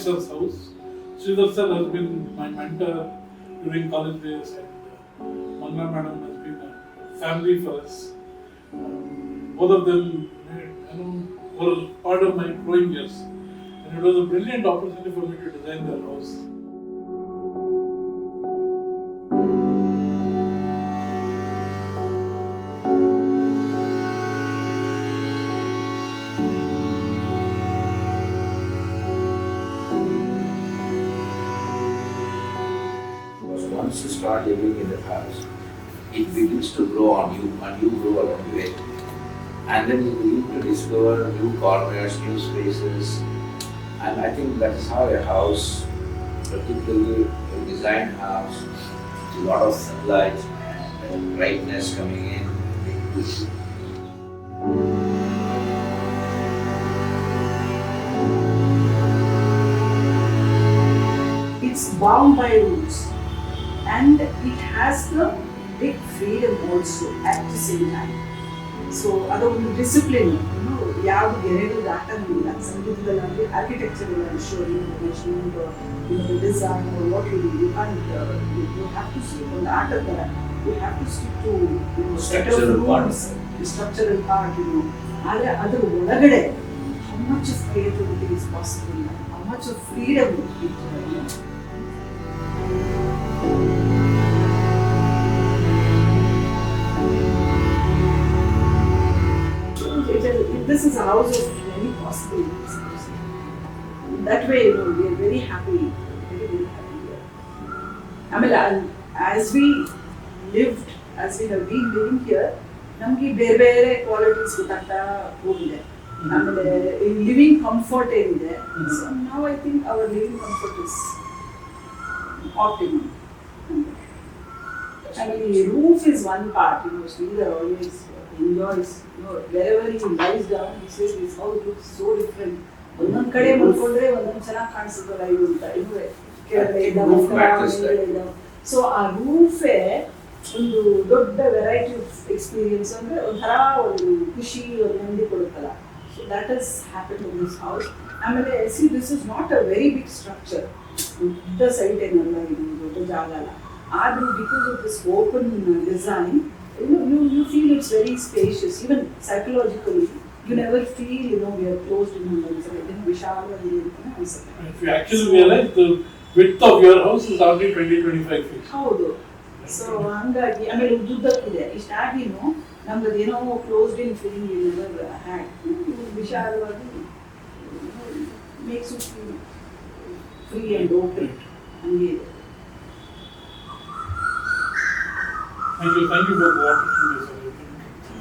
sir's house. Sreedhar sir has been my mentor during college days, and Mangla madam has been a family for us. Both of them were part of my growing years. And it was a brilliant opportunity for me to design their house. Once you start living in the house, it begins to grow on you and you grow along with it. And then you begin to discover new corners, new spaces. And I think that is how a house, particularly a designed house, with a lot of sunlight and brightness coming in. It's bound by rules. And it has the big freedom also at the same time. So, that's one discipline. ಯಾವುದು ಗೆರೆಗಳು ದಾಟಂಗಿಲ್ಲ ಸಂಗೀತದಲ್ಲಿ architecture shoring management or design or what you do, you have to stick on the art of that. You have to stick to structural parts, the structural part. ಆದರೆ ಅದರ ಒಳಗಡೆ how much of creativity is possible, how much of freedom it is. This is a house of many possibilities. That way, we are very happy, very, very happy here. I mean, as we lived, as we have been living here, ನಮಗೆ ಬೇರೆ ಬೇರೆ qualities ಗೊತ್ತಾಗ್ತಾ ಹೋಗಿದೆ. ಆಮೇಲೆ living comfort ಏನಿದೆ, so ನಾವು I think hour living comfort is optimum. I mean, roof is one part. Sreedhar always enjoys. Wherever he lies down, he says this house looks so different. ಒಂದೊಂದು ಕಡೆ ಮಲ್ಕೊಂಡ್ರೆ ಒಂದೊಂದು ಚೆನ್ನಾಗಿ ಕಾಣಿಸುತ್ತಲ್ಲ ಇದು ಅಂತ ಸೊ ಆ ರೂಫೇ ಒಂದು ದೊಡ್ಡ ವೆರೈಟಿ ಆಫ್ ಎಕ್ಸ್ಪೀರಿಯನ್ಸ್ ಅಂದ್ರೆ ಒಂಥರ ಒಂದು ಖುಷಿ ಒಂದು ನೆಮ್ಮದಿ ಕೊಡುತ್ತಲ್ಲ. So that is happen in this house. ಆಮೇಲೆ see this is not a very big structure, ದೊಡ್ಡ ಸೈಟ್ ಏನಲ್ಲ, ಇದು ದೊಡ್ಡ ಜಾಗ ಅಲ್ಲ. ಆದ್ರೂ because of this open design, you feel it's very spacious. Even psychologically, you never feel we are closed in one side. Then vishalವಾಗಿ ಅನ್ಸುತ್ತೆ. If you actually realize, the width of your house is only 20-25 feet. ಹೌದು. So ಹಂಗಾಗಿ ಆಮೇಲೆ ಉದ್ದುದ್ದಕ್ಕಿದೆ. ಇಷ್ಟಾಗಿನೂ ನಮ್ಮದೇನೋ closed in feeling never had. ವಿಶಾಲವಾಗಿ makes you feel free and open. ಹಂಗೆ ಇದೆ. Thank you for the opportunity, sir.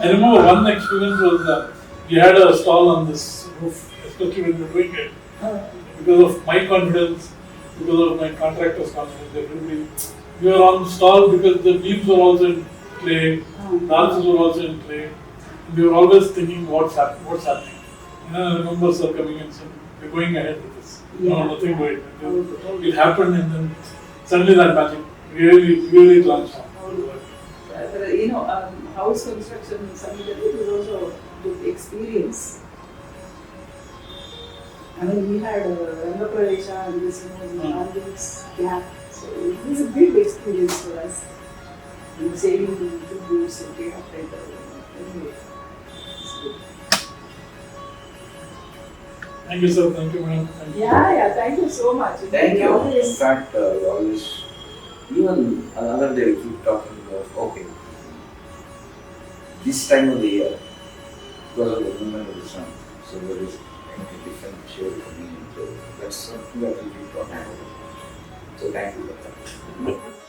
I remember one experience was that we had a stall on this roof, especially when we were doing it. Because of my confidence, because of my contractor's confidence, everybody, we were on the stall because the beams were also in clay, the arches were also in clay. And we were always thinking, what's happening? I remember sir coming and saying, we're going ahead with this. Yeah. No, nothing going. It happened, and then suddenly that magic really transformed. House construction in Samidari was also a good experience. I mean, we had Rangapravesha and this Nandin's gap, so it was a big experience for us. Saving the 2 years and take up later. Anyway, it's good. Thank you, sir. Thank you, madam. Yeah, thank you so much. Thank you. In fact, always, even another day we keep talking about, okay, this time of the year, because of the movement of the sun, so there is a different shade coming in. So that's something that we keep talking about. So thank you for that.